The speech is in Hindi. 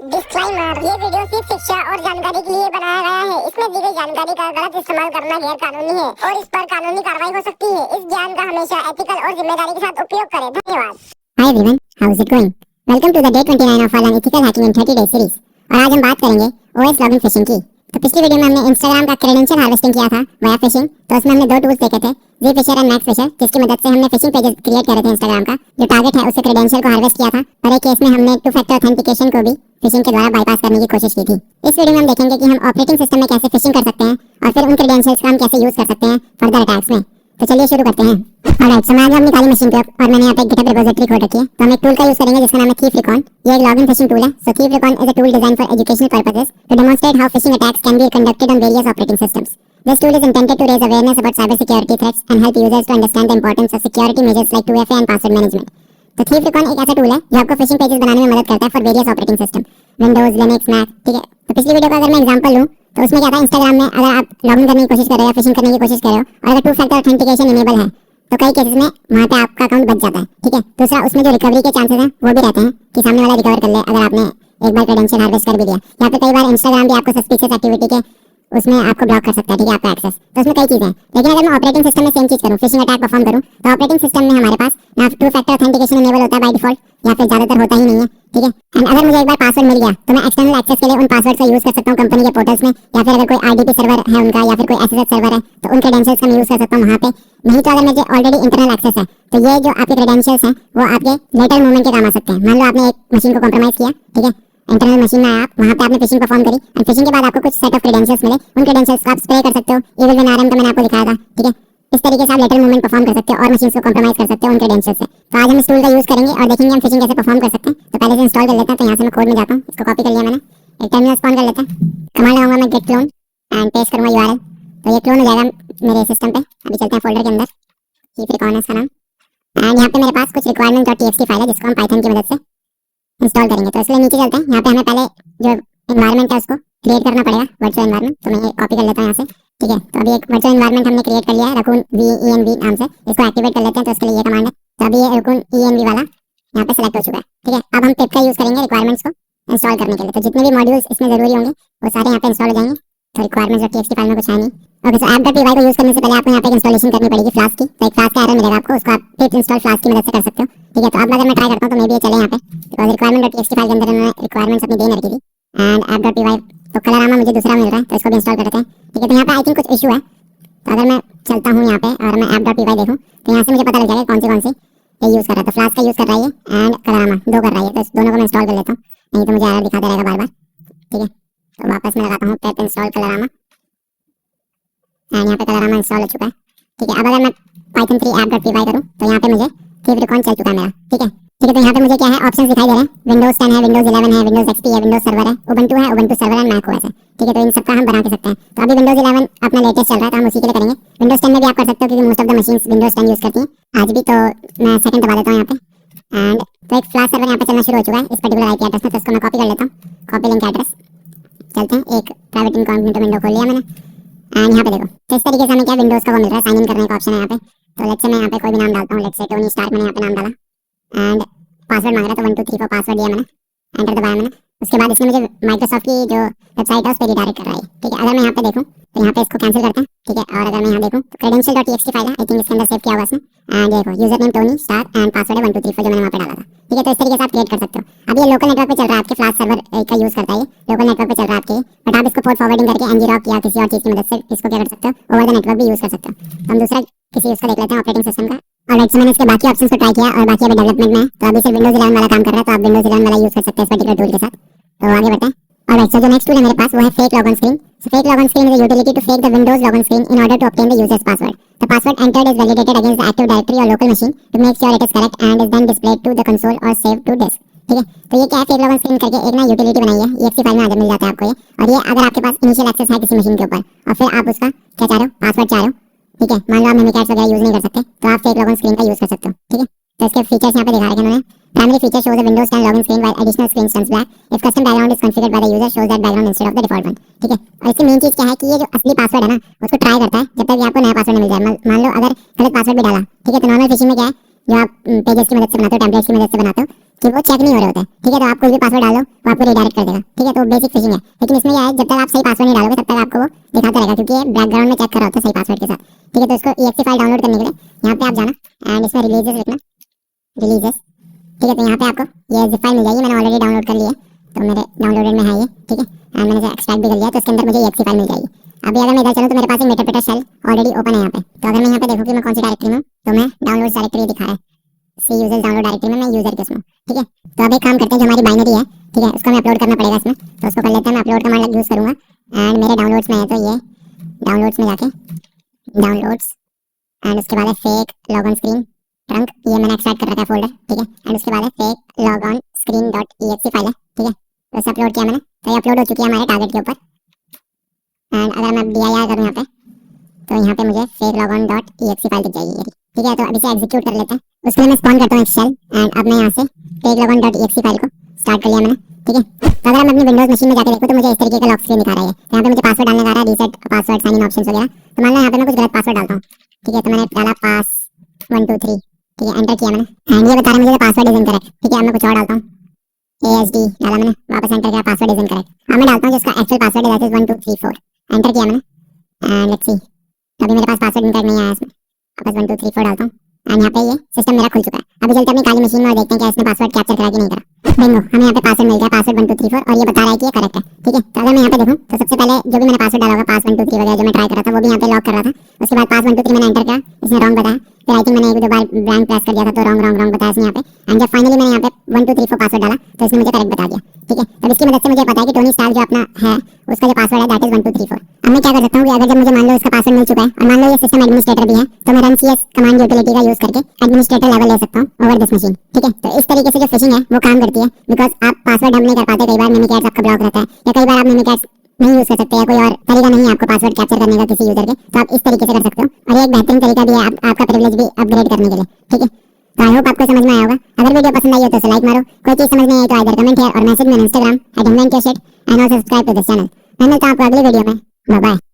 डिस्क्लेमर, ये वीडियो सिर्फ शिक्षा और जानकारी के लिए बनाया गया है। इसमें दी गई जानकारी का गलत इस्तेमाल करना गैर कानूनी है और इस पर कानूनी कार्रवाई हो सकती है। इस ज्ञान का हमेशा एथिकल और जिम्मेदारी के साथ उपयोग करें। धन्यवाद। Hi everyone, how is it going? Welcome to the day 29 of our ethical hacking in 30 days series। और आज हम बात करेंगे OS लॉगिन फिशिंग की। तो पिछली वीडियो में हमने इंस्टाग्राम का क्रेडेंशियल हार्वेस्टिंग किया था वाया फिशिंग। तो उसमें हमने दो टूल्स देखे थे, ज़फिशर एंड मैक्स फिशर, जिसकी मदद से हमने फिशिंग पेजेस क्रिएट करे थे इंस्टाग्राम का। जो टारगेट है उससे क्रेडेंशियल को हार्वेस्ट किया था और एक केस में हमने टू फैक्टर ऑथेंटिकेशन को भी फिशिंग के द्वारा बाईपास करने की कोशिश की थी। इस वीडियो में हम देखेंगे कि हम ऑपरेटिंग सिस्टम में कैसे फिशिंग कर सकते हैं और फिर उन क्रेडेंशियल्स का हम कैसे यूज कर सकते हैं फर्दर अटैक्स में। तो चलिए शुरू करते हैं। ऑलराइट, सो मैं आ गया अपनी काली मशीन पे और मैंने यहाँ पे एक गिटहब रिपोजिटरी खोल रखी है। तो हम एक टूल का यूज करेंगे जिसका नाम है थिएफरिकॉन। ये एक लॉगिन फिशिंग टूल है। सो थिएफरिकॉन is a tool design for educational purposes to demonstrate how phishing attacks can be conducted on various operating systems. This tool is intended to raise awareness about cybersecurity threats and help users to understand the importance of security measures like 2FA and password management. तो थिएफरिकॉन एक ऐसा टूल है जो आपको फिशिंग पेजेस बनाने में मदद करता है for various operating system, Windows, Linux, Mac. ठीक है, तो पिछली वीडियो का अगर मैं एग्जांपल लूं तो उसमें क्या था, इंस्टाग्राम में अगर आप लॉगिन करने की कोशिश कर रहे हो या फिशिंग करने की कोशिश कर रहे हो और अगर टू फैक्टर ऑथेंटिकेशन इनेबल है तो कई केसेस में वहां पे आपका अकाउंट बच जाता है। ठीक है, दूसरा उसमें जो रिकवरी के चांसेस हैं वो भी रहते हैं कि सामने वाला रिकवर कर ले अगर आपने एक बार क्रेडेंशियल हार्वेस्ट कर भी दिया। या फिर कई बार इंस्टाग्राम भी आपको सस्पिशियस एक्टिविटी के उसमें आपको ब्लॉक कर सकता है। ठीक है, आपका एक्सेस। तो उसमें कई चीजें हैं, लेकिन अगर मैं ऑपरेटिंग सिस्टम में सेम चीज करूं, फिशिंग अटैक परफॉर्म करूं, तो ऑपरेटिंग सिस्टम में हमारे पास ना टू फैक्टर ऑथेंटिकेशन इनेबल होता है बाय डिफॉल्ट या फिर ज्यादातर होता ही नहीं है। ठीक है, एंड अगर मुझे एक बार पासवर्ड मिल गया तो मैं एक्सटर्नल एक्सेस के लिए उन पासवर्ड का यूज कर सकता हूं कंपनी के पोर्टल्स में, या फिर अगर कोई आईडीपी सर्वर है उनका या फिर कोई एसएसएच सर्वर है तो उन क्रेडेंशियल्स का मैं यूज कर सकता हूं वहां पे। नहीं तो अगर मुझे ऑलरेडी इंटरनल एक्सेस है तो ये जो आपके क्रेडेंशियल्स हैं वो आपके लेटर मूवमेंट के काम आ सकते हैं। मान लो आपने एक मशीन को कॉम्प्रोमाइज किया, ठीक है, इंटरनल मशीन में आप वहां पे आपने फिशिंग परफॉर्म करी और फिशिंग के बाद आपको कुछ सेट ऑफ क्रेडेंशियल्स मिले। उन क्रेडेंशियल्स को आप स्प्रे कर सकते हो, इविल विन आरएम का मैंने आपको दिखाया था। ठीक है, इस तरीके से आप लेटरल मूवमेंट परफॉर्म कर सकते हो और मशीन्स को कॉम्प्रोमाइज कर सकते हो उन क्रेडेंशियल्स से। तो आज हम इस टूल का यूज करेंगे और देखेंगे हम फिशिंग कैसे परफॉर्म कर सकते हैं। तो पहले से इंस्टॉल कर लेते हैं। तो यहाँ से मैं कोड में जाता हूँ, इसको कॉपी कर लिया मैंने, एक टर्मिनल स्पॉन कर लेते हैं, कमांड लगाऊंगा मैं git clone एंड पेस्ट करूंगा यूआरएल। तो ये क्लोन हो जाएगा मेरे सिस्टम पे। अभी चलते हैं फोल्डर के अंदर, थिएफरिकॉन है इसका नाम, एंड यहाँ पे मेरे पास कुछ requirement.txt फाइल है जिसको हम पाइथन की मदद से इंस्टॉल करेंगे। तो इसलिए नीचे चलते हैं, यहाँ पे हमें पहले जो एनवायरनमेंट है उसको क्रिएट करना पड़ेगा, वर्चुअल एनवायरनमेंट। तो मैं ये कॉपी कर लेता हूँ यहाँ से। ठीक है, तो अभी एक वर्चुअल एनवायरनमेंट हमने क्रिएट कर लिया है रकून venv नाम से। इसको एक्टिवेट कर लेते हैं। तो इसके लिए ये कमांड है। तो अभी ये रकून env वाला यहाँ पे सेलेक्ट हो चुका है। ठीक है, अब हम पिप का यूज करेंगे रिक्वायरमेंट्स को इंस्टॉल करने के लिए। तो जितने भी मॉड्यूल्स इसमें जरूरी होंगे वो सारे यहाँ पे इंस्टॉल हो जाएंगे। तो रिक्वायरमेंट्स.txt फाइल में कुछ है नहीं। ओके, सो app.py को यूज करने से पहले आपको यहाँ पे इंस्टॉलेशन करनी पड़ेगी फ्लास्क की। तो एक फ्लास्क का एरर मिलेगा आपको, उसको आप पिप इंस्टॉल फ्लास्क की मदद से कर सकते हो। ठीक है, तो अब अगर मैं ट्राई करता हूँ तो मे भी ये चले यहाँ पे, बिकॉज़ रिक्वायरमेंट.txt फाइल के अंदर मैंने रिक्वायरमेंट्स अपनी दे रखी थी एंड app.py तो कलरामा मुझे दूसरा मिल रहा है तो इसको भी इंस्टॉल कर देते हैं। ठीक है, तो यहाँ पे आई थिंक कुछ इशू है। तो अगर मैं चलता हूँ यहाँ पे और मैं app.py देखूँ तो यहाँ से मुझे पता लग जाएगा कौन सी ये यूज कर रहा है। तो फ्लास्क का यूज कर रहा है एंड कलरामा दो कर रहा है। तो इस दोनों को मैं इंस्टॉल कर लेता हूँ, नहीं तो मुझे एरर दिखाता रहेगा बार बार। ठीक है, तो वापस मैं लगाता हूँ pip इंस्टॉल कलरामा एंड यहाँ पे कलरामा इंस्टॉल हो चुका है। ठीक है, अब अगर मैं python 3 app.py करूँ तो यहाँ पे मुझे थिएफरिकॉन चल चुका है मेरा। ठीक है, तो यहाँ पे मुझे क्या है, ऑप्शंस दिखाई दे रहे हैं। विंडोज 10 है, विंडोज 11 है, विंडोज XP है, विंडोज सर्वर है, उबंटू है, Ubuntu server and Mac OS है। ठीक है, तो इन सबका हम बना के सकते हैं। तो अभी विंडोज 11 अपना लेटेस्ट चल रहा है तो हम उसी के लिए करेंगे। विंडोज 10 में भी आप कर सकते हो क्योंकि most of the machines Windows 10 use करती हैं आज भी। तो मैं सेकंड दबा देता हूँ यहाँ पे एंड तो एक फ्लैश सर्वर यहाँ पे चलना शुरू हो चुका है इस पर्टिकुलर आईपी एड्रेस में। तो इसको मैं कॉपी कर लेता हूँ, कॉपी लिंक एड्रेस। चलते हैं, एक प्राइवेट इनकॉग्निटो विंडो खोल लिया मैंने एंड यहाँ पे देखो तो इस तरीके से हमें क्या विंडोज का वो मिल रहा है, साइन इन करने का ऑप्शन है यहाँ पे। तो लेट्स से मैं यहाँ पे कोई भी नाम डालता हूँ, लेट्स से टोनी स्टार्क मैंने यहाँ पे नाम डाला एंड पासवर्ड मांग रहा है तो 1 2 3 4 पासवर्ड दिया मैंने, एंटर दबाया मैंने। उसके बाद इसने मुझे माइक्रोसॉफ्ट की जो वेबसाइट है उस पर रिडायरेक्ट कर रहा है। ठीक है, अगर मैं यहाँ पे देखूँ तो यहाँ पे इसको कैंसिल करते हैं। ठीक है, और अगर मैं यहाँ देखूँ तो credential.txt फाइल है, आई थिंक इसके अंदर सेव किया हुआ इसने एंड देखो user name Tony star and password है 1 2 3 4 जो मैंने वहाँ पे डाला था। ठीक है, तो इस तरीके से आप क्रिएट कर सकते हो। अब ये लोकल नेटवर्क पे चल रहा है, आपके फ्लाश सर्वर का यूज करता है, ये लोकल नेटवर्क पे चल रहा है आपके, बट आप इसको पोर्ट फॉरवर्डिंग करके ngrok या किसी और चीज की मदद से इसको क्या कर सकते हो, ओवर द नेटवर्क भी यूज कर सकते हो। तो हम दूसरा किसी उसका देख लेते हैं ऑपरेटिंग सिस्टम का। ऑलराइट, सो मैंने इसके बाकी ऑप्शंस को ट्राई किया और बाकी अभी डेवलपमेंट में है। तो अभी सिर्फ विंडोज 11 वाला काम कर रहा है, तो आप विंडोज 11 वाला यूज कर सकते हैं इस पर्टिकुलर टूल के साथ। तो आगे बढ़ते हैं। ऑलराइट, सो जो नेक्स्ट टूल है मेरे पास वो है fake login screen. So fake login screen is a utility to fake the Windows login screen in order to obtain the users password. The password entered is validated against the active directory और local machine to make sure it is correct and is then displayed to the console और सेव टू डिस्क। ठीक है, तो ये क्या है, फेक लॉगिन स्क्रीन करके एक ना यूटिलिटी बनाई है, exe फाइल में आगे मिल जाता है आपको ये। और ये अगर आपके पास इनिशियल एक्सेस है किसी मशीन के ऊपर और फिर आप उसका क्या चाह रहे हो, पासवर्ड चाह रहे हो, ठीक है, मान लो आप मेमिकैट्स वगैरह यूज नहीं कर सकते तो आप फेक लॉगिन स्क्रीन का यूज कर सकते हो। ठीक है, तो इसके फीचर्स यहाँ पे दिखा रखे हैं उन्होंने। Primary feature shows a Windows 10 login screen while additional screen turns black if custom background is configured by the user shows that background instead of the default one। ठीक है, और इसकी मेन चीज क्या है कि ये जो असली पासवर्ड है ना उसको ट्राई करता है जब तक आपको नया पासवर्ड मिल जाए। मान लो अगर गलत पासवर्ड भी डाला, ठीक है, तो नॉर्मल फिशिंग में क्या है, जो आप पेजेस की मदद से बनाते हो, टेम्पलेट्स की मदद से बनाते हो, कि वो चेक नहीं हो रहे होते, ठीक है। तो आप कोई भी पासवर्ड डालो वो आपको रिडायरेक्ट कर देगा, ठीक है। तो बेसिक फिशिंग है, लेकिन इसमें यह है जब तक आप सही पासवर्ड नहीं डालोगे तब तक आपको वो दिखाता रहेगा, क्योंकि ये बैकग्राउंड में चेक कर रहा होता है सही पासवर्ड के साथ, ठीक है। तो इसको exe फाइल डाउनलोड करने के लिए यहाँ पे आप जाना एंड इसमें रिलीजेस लिखना, रिलीजेस, ठीक है। तो यहाँ पे आपको ये जिप फाइल मिल जाएगी, मैंने ऑलरेडी डाउनलोड कर ली है, तो मेरे डाउनलोडेड में है ये, ठीक है। एंड मैंने इसे एक्सट्रैक्ट भी कर लिया, तो इसके अंदर मुझे exe फाइल मिल जाएगी। अभी अगर मैं इधर चलूँ तो मेरे पास एक मेटाप्रेटर शेल ऑलरेडी ओपन है यहाँ पे। तो अगर मैं यहाँ पे देखूँ कि मैं कौन सी डायरेक्टरी में हूँ, तो मैं डाउनलोड डायरेक्टरी दिखा रहा है, सी यूजर्स डाउनलोड डायरेक्टरी में मैं यूजर के उसमें, ठीक है। तो अब एक काम करते हैं, जो हमारी बाइनरी है, ठीक है, उसको हमें अपलोड करना पड़ेगा इसमें। तो उसको कर लेते हैं, मैं अपलोड कमांड यूज करूंगा एंड मेरे डाउनलोड्स में है, तो ये डाउनलोड्स में जाके डाउनलोड्स एंड उसके बाद है fake log on screen trunk, ये मैंने एक्सट्रैक्ट कर रखा है फोल्डर, ठीक है। एंड उसके बाद है fake log on screen dot exe file है, ठीक है। तो इसे अपलोड किया मैंने, तो ये अपलोड हो चुकी है हमारे टारगेट के ऊपर। एंड अगर मैं dir करूँ यहाँ पे, तो यहाँ पे मुझे fake log on dot exe file दिख जाएगी मेरी, ठीक है। तो अभी से एग्जीक्यूट कर लेते हैं। उसके लिए मैं स्पॉन करता हूँ एक शेल एंड अब मैं यहाँ से fake log on dot exe file को स्टार्ट कर लिया मैंने, ठीक है। तो अगर मैं अपनी विंडोज मशीन में जाकर देखूँ तो मुझे इस तरीके का लॉक स्क्रीन दिखा रहा है। यहाँ पे मुझे पासवर्ड डालने का आ रहा है, reset password, sign in options वगैरह। तो मान लो यहाँ पे मैं कुछ गलत पासवर्ड डालता हूँ, ठीक है। तो मैंने डाला पास 1 2 3, ठीक है, एंटर किया मैंने एंड ये बता रहा है मुझे पासवर्ड इज इनकरेक्ट, ठीक है। अब मैं कुछ और डालता हूँ, ASD डाला मैंने, वापस एंटर किया, पासवर्ड इज इनकरेक्ट। अब मैं डालता हूँ जिसका एक्चुअल पासवर्ड है, दैट इज 1 2 3 4, एंटर किया मैंने एंड लेट्स सी, अभी मेरे पास पासवर्ड इनकरेक्ट नहीं आया इसमें। वापस 1 2 3 4 डालता हूँ एंड यहाँ पे ये सिस्टम मेरा खुल चुका है। अभी चलते अपनी काली मशीन में और देखते हैं क्या इसने पासवर्ड कैप्चर करा कि नहीं करा। बिंगो, हमें यहाँ पे पासवर्ड मिल गया, पासवर्ड 1 2 3 4, और ये बता रहा है कि ये करेक्ट है, ठीक है। तो अगर मैं यहाँ पे देखूँ तो सबसे पहले जो भी मैंने पासवर्ड डाला होगा, पास 1 2 3 वगैरह जो मैं ट्राई कर रहा था वो भी यहाँ पे लॉक कर रहा था। उसके बाद पास 1 2 3 मैंने एंटर किया, इसने रॉन्ग बताया, फिर आई थिंक मैंने एक दो बार ब्लैंक प्रेस कर दिया था, तो रॉन्ग रॉन्ग रॉन्ग बताया इसने यहाँ पे। एंड जब फाइनली मैंने यहाँ पे 1 2 3 4 पासवर्ड डाला तो इसने मुझे करेक्ट बता दिया, ठीक है। तो इसकी मदद से मुझे पता है कि टोनी स्टार्क जो अपना है उसका जो पासवर्ड है दैट इज 1 2 3 4। अब मैं क्या कर सकता हूँ कि अगर जब मुझे मान लो इसका पासवर्ड मिल चुका है और मान लो ये सिस्टम एडमिनिस्ट्रेटर भी है, तो मैं run cs कमांड यूटिलिटी का यूज करके एडमिनिस्ट्रेटर लेवल ले सकता हूँ ओवर दिस मशीन, ठीक है। तो इस तरीके से जो फिशिंग है वो काम करती है, बिकॉज आप पासवर्ड डंप नहीं कर पाते, कई बार मिमिकैट्स आपका ब्लॉक रहता है, या कई बार आप मिमिकैट्स नहीं यूज कर सकते, या कोई और तरीका नहीं है आपको पासवर्ड कैप्चर करने का किसी यूजर के, तो आप इस तरीके से कर सकते हो। और ये एक बेहतरीन तरीका भी है आपका प्रिविलेज भी अपग्रेड करने के लिए, ठीक है। तो आई होप आपको समझ में आया होगा। अगर वीडियो पसंद आई हो तो इसे लाइक मारो, कोई चीज समझ नहीं आई तो आइदर कमेंट हियर और मैसेज में Instagram @HumlanKshit and also subscribe to this channel. मैं मिलता हूं आपको अगली वीडियो में, बाय बाय।